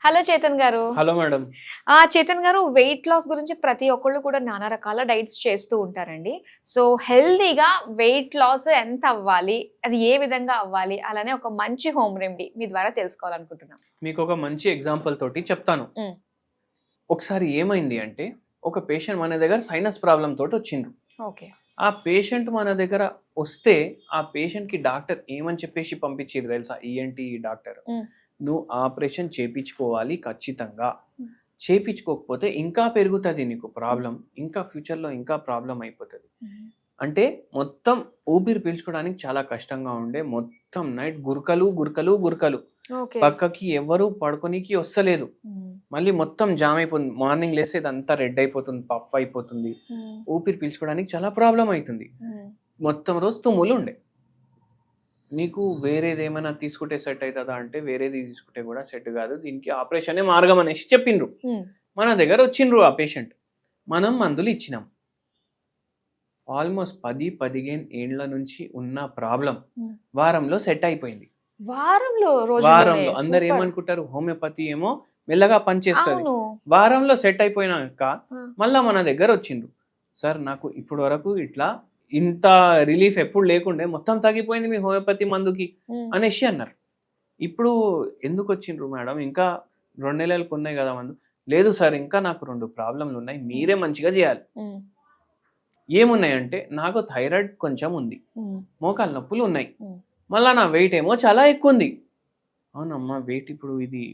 Hello Chetan గారు. Hello madam. Chetan గారు, weight loss గురించి ప్రతి ఒక్కళ్ళు కూడా నానా రకాల డైట్స్ చేస్తూ ఉంటారండి. సో హెల్తీగా వెయిట్ లాస్ ఎంత అవ్వాలి? అది ఏ విధంగా అవ్వాలి? అలానే ఒక మంచి హోమ్ రెమెడీ మీ ద్వారా తెలుసుకోవాలనుకుంటున్నాం. మీకు ఒక మంచి ఎగ్జాంపుల్ తోటి చెప్తాను. ఒకసారి ఏమైంది అంటే ఒక పేషెంట్ మన దగ్గర సైనస్ ప్రాబ్లం తోటి వచ్చిండ్రు. ఓకే. ఆ పేషెంట్ మన దగ్గర వస్తే ఆ పేషెంట్ కి డాక్టర్ ఏమని చెప్పేసి పంపించారు తెలుసా? ఈఎన్టీ డాక్టర్, నువ్వు ఆపరేషన్ చేపించుకోవాలి ఖచ్చితంగా, చేపించుకోకపోతే ఇంకా పెరుగుతుంది నీకు ప్రాబ్లం, ఇంకా ఫ్యూచర్లో ఇంకా ప్రాబ్లం అయిపోతుంది. అంటే మొత్తం ఊపిరి పీల్చుకోవడానికి చాలా కష్టంగా ఉండే, మొత్తం నైట్ గురకలు గురకలు గురకలు, పక్కకి ఎవరు పడుకోనికి వస్తలేదు, మళ్ళీ మొత్తం జామ్ అయిపోతుంది, మార్నింగ్ లేస్తే ఇదంతా రెడ్ అయిపోతుంది, పఫ్ అయిపోతుంది, ఊపిరి పీల్చుకోవడానికి చాలా ప్రాబ్లం అవుతుంది, మొత్తం రోజు తుమ్ములు ఉండే. మీకు వేరేది ఏమైనా తీసుకుంటే సెట్ అవుతుందా అంటే వేరేది తీసుకుంటే కూడా సెట్ కాదు, దీనికి ఆపరేషనే మార్గం అనేసి చెప్పిండ్రు. మన దగ్గర వచ్చిండ్రు ఆ పేషెంట్, మనం మందులు ఇచ్చినాం. ఆల్మోస్ట్ 10-15 ఏండ్ల నుంచి ఉన్న ప్రాబ్లం వారంలో సెట్ అయిపోయింది. వారంలో అందరు ఏమనుకుంటారు, హోమియోపతి ఏమో మెల్లగా పనిచేస్తుంది, వారంలో సెట్ అయిపోయినాక మళ్ళా మన దగ్గర వచ్చిండ్రు. సార్ నాకు ఇప్పటి వరకు ఇట్లా ఇంత రిలీఫ్ ఎప్పుడు లేకుండే, మొత్తం తగ్గిపోయింది మీ హోమియోపతి మందుకి అనేసి అన్నారు. ఇప్పుడు ఎందుకు వచ్చిండ్రు మేడం, ఇంకా 2 నెలలకు ఉన్నాయి కదా మందు? లేదు సార్, ఇంకా నాకు 2 ప్రాబ్లంలు ఉన్నాయి, మీరే మంచిగా చేయాలి. ఏమున్నాయంటే నాకు థైరాయిడ్ కొంచెం ఉంది, మోకాలు నొప్పులు ఉన్నాయి, మళ్ళా నా వెయిట్ ఏమో చాలా ఎక్కువ ఉంది. అవునమ్మా, వెయిట్ ఇప్పుడు ఇది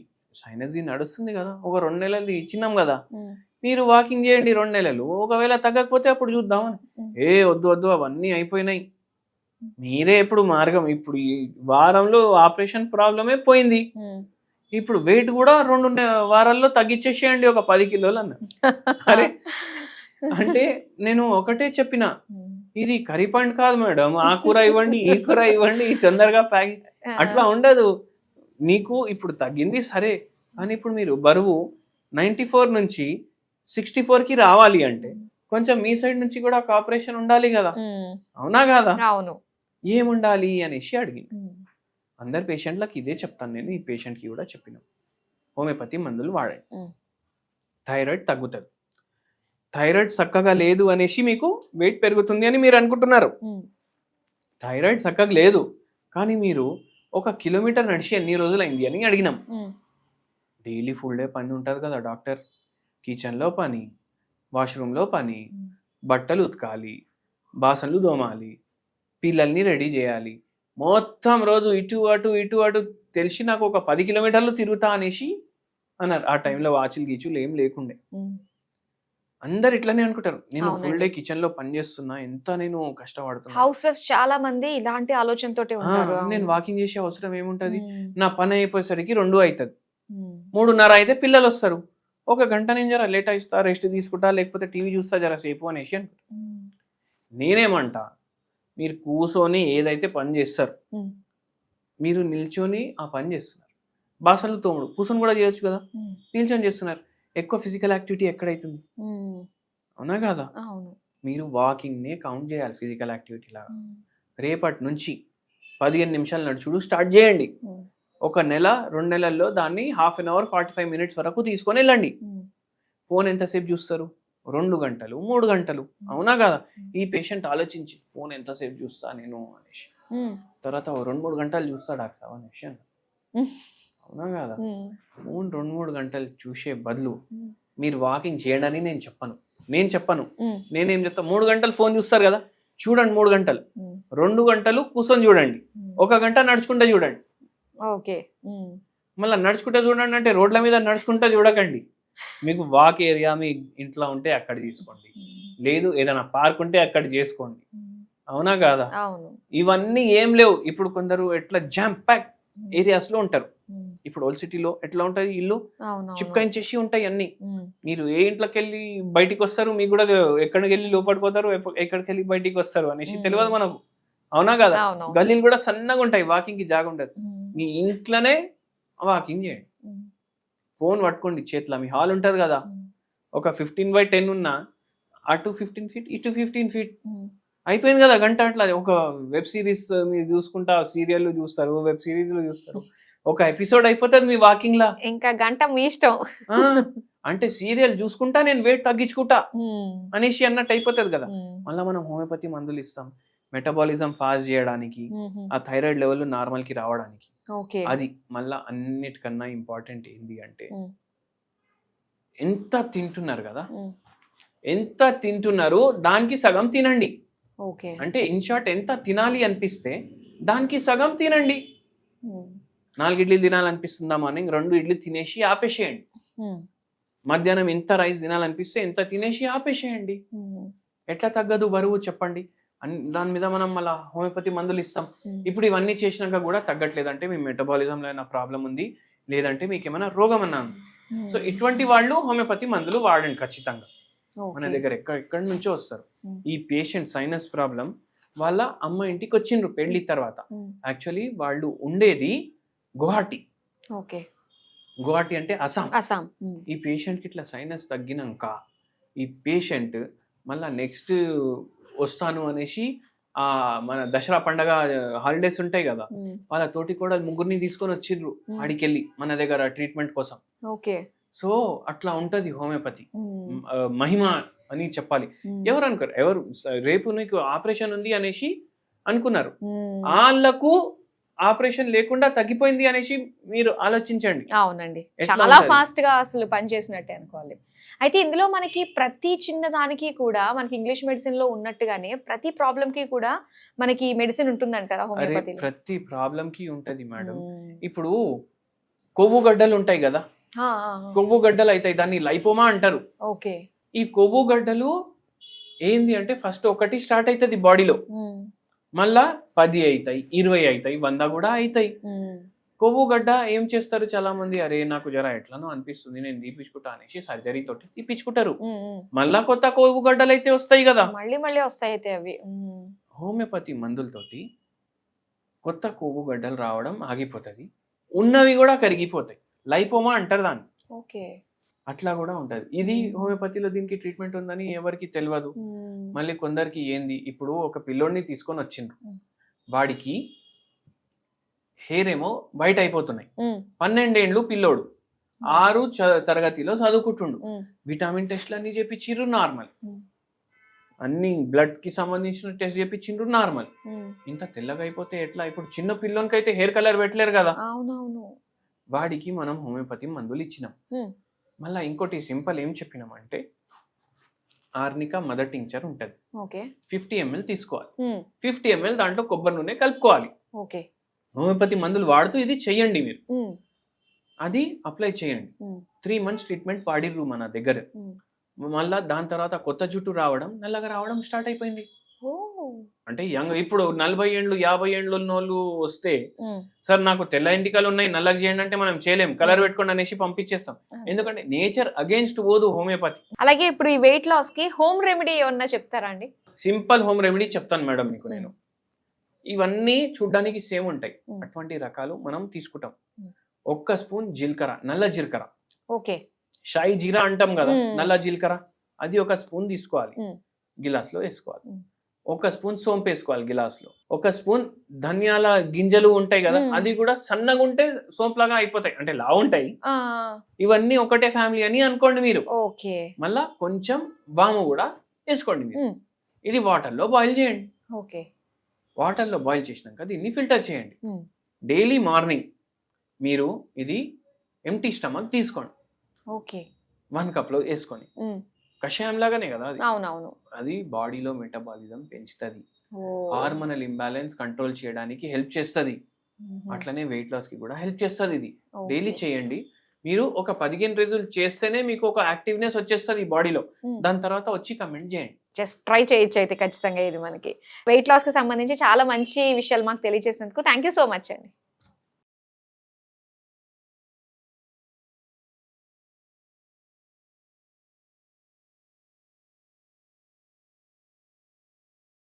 సైనస్ నడుస్తుంది కదా, ఒక 2 నెలలు ఇచ్చినాం కదా, మీరు వాకింగ్ చేయండి 2 నెలలు, ఒకవేళ తగ్గకపోతే అప్పుడు చూద్దామని. వద్దు వద్దు, అవన్నీ అయిపోయినాయి, మీరే ఇప్పుడు మార్గం, ఇప్పుడు ఈ వారంలో ఆపరేషన్ ప్రాబ్లమే పోయింది, ఇప్పుడు వెయిట్ కూడా 2 వారాల్లో తగ్గించేసేయండి ఒక 10 కిలోలు అన్న. అరే అంటే నేను ఒకటే చెప్పిన, ఇది కర్రీ పాయింట్ కాదు మేడం, ఆ కూర ఇవ్వండి, ఈ కూర ఇవ్వండి, తొందరగా ప్యాకింగ్ అట్లా ఉండదు. నీకు ఇప్పుడు తగ్గింది సరే, కానీ ఇప్పుడు మీరు బరువు 94 నుంచి 64కి రావాలి అంటే కొంచెం మీ సైడ్ నుంచి కూడా ఒక ఆపరేషన్ ఉండాలి కదా, అవునా కాదా? అవును. ఏముండాలి అనేసి అడిగింది. అందరు పేషెంట్లకు ఇదే చెప్తాను నేను, ఈ పేషెంట్కి కూడా చెప్పిన, హోమియోపతి మందులు వాడండి, థైరాయిడ్ తగ్గుతుంది. థైరాయిడ్ చక్కగా లేదు అనేసి మీకు వెయిట్ పెరుగుతుంది అని మీరు అనుకుంటున్నారు. థైరాయిడ్ చక్కగా లేదు, కానీ మీరు 1 కిలోమీటర్ నడిచి ఎన్ని రోజులైంది అని అడిగినాం. డైలీ ఫుల్ డే పని ఉంటుంది కదా డాక్టర్, కిచెన్లో పని, వాష్రూమ్లో పని, బట్టలు ఉతకాలి, బాసనలు దోమాలి, పిల్లల్ని రెడీ చేయాలి, మొత్తం రోజు ఇటు అటు ఇటు అటు తెలిసి నాకు 10 కిలోమీటర్లు తిరుగుతా అనేసి అన్నారు. ఆ టైంలో వాచులు గీచులు ఏం లేకుండే. అందరు ఇట్లానే అనుకుంటారు, నేను ఫుల్ డే కిచెన్ లో పని చేస్తున్నా, ఎంత నేను కష్టపడుతున్నా. హౌస్ వైఫ్స్ చాలా మంది ఇలాంటి ఆలోచనతోటే ఉంటారు. నేను వాకింగ్ చేసే అవసరం ఏముంటది, నా పని అయిపోయేసరికి 2 అవుతుంది, 3:30 అయితే పిల్లలు వస్తారు, 1 గంట నేను జర లేట్ అయిస్తా, రెస్ట్ తీసుకుంటా, లేకపోతే టీవీ చూస్తా జర సేపు అనేసి అనుకుంటా. నేనేమంటా, మీరు కూర్చొని ఏదైతే పని చేస్తారు, మీరు నిల్చొని ఆ పని చేస్తున్నారు, బాసనలు తోముడు కూర్చొని కూడా చేయొచ్చు కదా, నిల్చొని చేస్తున్నారు, ఎక్కువ ఫిజికల్ యాక్టివిటీ ఎక్కడైతుంది, అవునా కాదా? మీరు వాకింగ్ నే కౌంట్ చేయాలి ఫిజికల్ యాక్టివిటీ లాగా. రేపటి నుంచి 15 నిమిషాలు నడుచుడు స్టార్ట్ చేయండి. 1 నెల 2 నెలల్లో దాన్ని ½ గంట 45 మినిట్స్ వరకు తీసుకొని వెళ్ళండి. ఫోన్ ఎంతసేపు చూస్తారు? 2 గంటలు 3 గంటలు, అవునా కదా? ఈ పేషెంట్ ఆలోచించి ఫోన్ ఎంతసేపు చూస్తా నేను అనేసి, తర్వాత 2-3 గంటలు చూస్తా డాక్టర్ అనేసి, అవునా కదా? ఫోన్ 2-3 గంటలు చూసే బదులు మీరు వాకింగ్ చేయండి నేను చెప్పను. నేనేం చెప్తా, 3 గంటలు ఫోన్ చూస్తారు కదా, చూడండి 3 గంటలు, 2 గంటలు కూర్చొని చూడండి, 1 గంట నడుచుకుంటే చూడండి. మళ్ళీ నడుచుకుంటే చూడండి అంటే రోడ్ల మీద నడుచుకుంటే చూడకండి, మీకు వాక్ ఏరియా మీ ఇంట్లో ఉంటే అక్కడ తీసుకోండి, లేదు ఏదైనా పార్క్ ఉంటే అక్కడ చేసుకోండి, అవునా కాదా? ఇవన్నీ ఏం లేవు. ఇప్పుడు కొందరు ఎట్లా జామ్ ప్యాక్ ఏరియాస్ లో ఉంటారు, ఇప్పుడు ఓల్డ్ సిటీలో ఎట్లా ఉంటుంది, ఇల్లు చిప్కాయించేసి ఉంటాయి అన్ని, మీరు ఏ ఇంట్లోకి వెళ్ళి బయటికి వస్తారు, మీకు కూడా ఎక్కడికి వెళ్ళి లోపడిపోతారు, ఎక్కడికి వెళ్ళి బయటికి వస్తారు అనేసి తెలియదు మనకు, అవునా కదా? గల్లీలు కూడా సన్నగా ఉంటాయి, వాకింగ్ కి జాగా ఉండదు, మీ ఇంట్లోనే వాకింగ్ చేయండి. ఫోన్ పట్టుకోండి చేతిలో, మీ హాల్ ఉంటుంది కదా, ఒక 15/10 ఉన్నా, అటు 15 ఫీట్ ఇటు 15 ఫీట్, అయిపోయింది కదా గంట. అట్లా ఒక వెబ్ సిరీస్ మీరు చూసుకుంటా, సీరియల్ చూస్తారు, వెబ్ సిరీస్లు చూస్తారు, ఒక ఎపిసోడ్ అయిపోతుంది మీ వాకింగ్ లా. ఇంకా గంట మీ ఇష్టం. ఆ, అంటే సీరియల్ చూసుకుంటా నేను వెయిట్ తగ్గించుకుంటా అనేసి అన్నట్టు అయిపోతుంది కదా. మళ్ళీ మనం హోమియోపతి మందులు ఇస్తాం మెటబాలిజం ఫాస్ట్ చేయడానికి, ఆ థైరాయిడ్ లెవెల్ నార్మల్ కి రావడానికి. ఓకే. అది మళ్ళా అన్నిటికన్నా ఇంపార్టెంట్ ఏంది అంటే ఎంత తింటున్నారు కదా, ఎంత తింటున్నారు దానికి సగం తినండి. ఓకే. అంటే ఇన్ షార్ట్ ఎంత తినాలి అనిపిస్తే దానికి సగం తినండి. 4 ఇడ్లీలు తినాలనిపిస్తుందా మార్నింగ్, 2 ఇడ్లీ తినేసి ఆపేసేయండి. మధ్యాహ్నం ఎంత రైస్ తినాలనిపిస్తే ఎంత తినేసి ఆపేసేయండి. ఎట్లా తగ్గదు బరువు చెప్పండి. దాని మీద మనం మళ్ళీ హోమియోపతి మందులు ఇస్తాం. ఇప్పుడు ఇవన్నీ చేసినాక కూడా తగ్గట్లేదు అంటే మీ మెటబాలిజంలో ఏమైనా ప్రాబ్లం ఉంది, లేదంటే మీకు ఏమైనా రోగం అన్నాను. సో ఇటువంటి వాళ్ళు హోమియోపతి మందులు వాడండి ఖచ్చితంగా. మన దగ్గర ఎక్కడి నుంచో వస్తారు. ఈ పేషెంట్ సైనస్ ప్రాబ్లం వాళ్ళ అమ్మ ఇంటికి వచ్చిండ్రు పెళ్లి తర్వాత. యాక్చువల్లీ వాళ్ళు ఉండేది గువాహటి. ఓకే. గువాహటి అంటే అస్సాం. అస్సాం. ఈ పేషెంట్ కి ఇట్లా సైనస్ తగ్గినాక ఈ పేషెంట్ మళ్ళా నెక్స్ట్ వస్తాను అనేసి ఆ మన దసరా పండగ హాలిడేస్ ఉంటాయి కదా, వాళ్ళ తోటి కూడా 3 తీసుకొని వచ్చిండ్రు ఆడికెళ్ళి మన దగ్గర ట్రీట్మెంట్ కోసం. ఓకే. సో అట్లా ఉంటది హోమియోపతి మహిమ అని చెప్పాలి. ఎవరు అనుకోరు, ఎవరు రేపు నీకు ఆపరేషన్ ఉంది అనేసి అనుకున్నారు, వాళ్ళకు ఆపరేషన్ లేకుండా తగ్గిపోయింది అనేసి మీరు ఆలోచించండి. అవునండి, చాలా ఫాస్ట్ గా అసలు పనిచేసినట్టే అనుకోవాలి. అయితే ఇందులో మనకి ప్రతి చిన్న దానికి కూడా మనకి ఇంగ్లీష్ మెడిసిన్ లో ఉన్నట్టుగానే ప్రతి ప్రాబ్లం కి కూడా మనకి మెడిసిన్ ఉంటుందంటారా హోమియోపతిలో? ప్రతి ప్రాబ్లం కి ఉంటది మేడం. ఇప్పుడు కొవ్వు గడ్డలు ఉంటాయి కదా, కొవ్వు గడ్డలు అవుతాయి, దాన్ని లైపోమా అంటారు. ఓకే. ఈ కొవ్వు గడ్డలు ఏంది అంటే ఫస్ట్ ఒకటి స్టార్ట్ అవుతుంది బాడీలో, మళ్ళా 10 అవుతాయి, 20 అవుతాయి, 100 కూడా అవుతాయి. కొవ్వు గడ్డ ఏం చేస్తారు చాలా మంది, అరే నాకు జర ఎట్లానో అనిపిస్తుంది నేను తీపించుకుంటా అనేసి సర్జరీ తోటి తీపించుకుంటారు. మళ్ళా కొత్త కొవ్వు గడ్డలు అయితే వస్తాయి కదా, మళ్ళీ వస్తాయి అయితే అవి. హోమియోపతి మందులతోటి కొత్త కొవ్వు గడ్డలు రావడం ఆగిపోతుంది, ఉన్నవి కూడా కరిగిపోతాయి. లైపోమా అంటారు దాన్ని. ఓకే. అట్లా కూడా ఉంటది. ఇది హోమియోపతిలో దీనికి ట్రీట్మెంట్ ఉందని ఎవరికి తెలియదు. మళ్ళీ కొందరికి ఏంది, ఇప్పుడు ఒక పిల్లోడిని తీసుకొని వచ్చిండ్రు, వాడికి హెయిర్ ఏమో వైట్ అయిపోతున్నాయి, 12 ఏండ్లు పిల్లోడు, 6 తరగతిలో చదువుకుంటుండు, విటమిన్ టెస్ట్లు అన్ని చేపించిండ్రు నార్మల్, అన్ని బ్లడ్ కి సంబంధించిన టెస్ట్ చేపించిండ్రు నార్మల్. ఇంత తెల్లగా అయిపోతే ఎట్లా? ఇప్పుడు చిన్న పిల్లోనికి అయితే హెయిర్ కలర్ పెట్టలేరు కదా. అవునవును. వాడికి మనం హోమియోపతి మందులు ఇచ్చినాం. మళ్ళీ ఇంకోటి సింపుల్ ఏం చెప్పినామంటే ఆర్నికా మదర్ టింక్చర్ ఉంటుంది, 50 ml తీసుకోవాలి. 50 ml దాంట్లో కొబ్బరి నూనె కలుపుకోవాలి. హోమియోపతి మందులు వాడుతూ ఇది చెయ్యండి మీరు, అది అప్లై చేయండి. 3 months ట్రీట్మెంట్ వాడిర్రు మన దగ్గర. మళ్ళా దాని తర్వాత కొత్త జుట్టు రావడం, నల్లగా రావడం స్టార్ట్ అయిపోయింది. అంటే యంగ్ ఇప్పుడు 40 ఏండ్లు 50 ఏండ్లు ఉన్న వాళ్ళు వస్తే సార్ నాకు తెల్ల ఎంటికలు ఉన్నాయి నల్లగా చేయండి అంటే మనం చేయలేం, కలర్ పెట్టుకోండి అనేసి పంపించేస్తాం. ఎందుకంటే నేచర్ అగేన్స్ట్ పోదు హోమియోపతి. అలాగే ఇప్పుడు ఈ వెయిట్ లాస్ కి హోమ్ రెమెడీ ఏమన్నా చెప్తారా అండి? సింపుల్ హోమ్ రెమెడీ చెప్తాను మేడం మీకు నేను. ఇవన్నీ చూడ్డానికి సేమ్ ఉంటాయి, అటువంటి రకాలు మనం తీసుకుంటాం. 1 స్పూన్ జీలకర్ర, నల్ల జీలకర్ర, ఓకే, షాయి జీరా అంటాం కదా, నల్ల జీలకర్ర, అది 1 స్పూన్ తీసుకోవాలి, గిలాస్ లో వేసుకోవాలి. 1 స్పూన్ సోంపు వేసుకోవాలి గిలాస్ లో. 1 స్పూన్ ధనియాల గింజలు ఉంటాయి కదా, అది కూడా సన్నగా ఉంటే సోంపు లాగా అయిపోతాయి, అంటే లా ఉంటాయి. ఇవన్నీ ఒకటే ఫ్యామిలీ అని అనుకోండి మీరు. మళ్ళా కొంచెం వాము కూడా వేసుకోండి మీరు. ఇది వాటర్ లో బాయిల్ చేయండి. వాటర్ లో బాయిల్ చేసినాక దీన్ని ఫిల్టర్ చేయండి. డైలీ మార్నింగ్ మీరు ఇది ఎంటీ స్టమక్ తీసుకోండి. 1 cup లో వేసుకొని, కషాయం లాగానే కదా అది. అవునవును. అది బాడీలో మెటబాలిజం పెంచుతుంది, హార్మోనల్ ఇంబ్యాలెన్స్ కంట్రోల్ చేయడానికి హెల్ప్ చేస్తుంది, అట్లనే వెయిట్ లాస్ కి కూడా హెల్ప్ చేస్తుంది. ఇది డైలీ చేయండి మీరు. ఒక 15 రోజులు చేస్తేనే మీకు ఒక యాక్టివ్నెస్ వచ్చేస్తుంది బాడీలో. దాని తర్వాత వచ్చి కమెంట్ చేయండి. జస్ట్ ట్రై చేయొచ్చు అయితే ఖచ్చితంగా. ఇది మనకి వెయిట్ లాస్ కి సంబంధించి చాలా మంచి విషయాలు మాకు తెలియజేసినందుకు థ్యాంక్ యూ సో మచ్ అండి.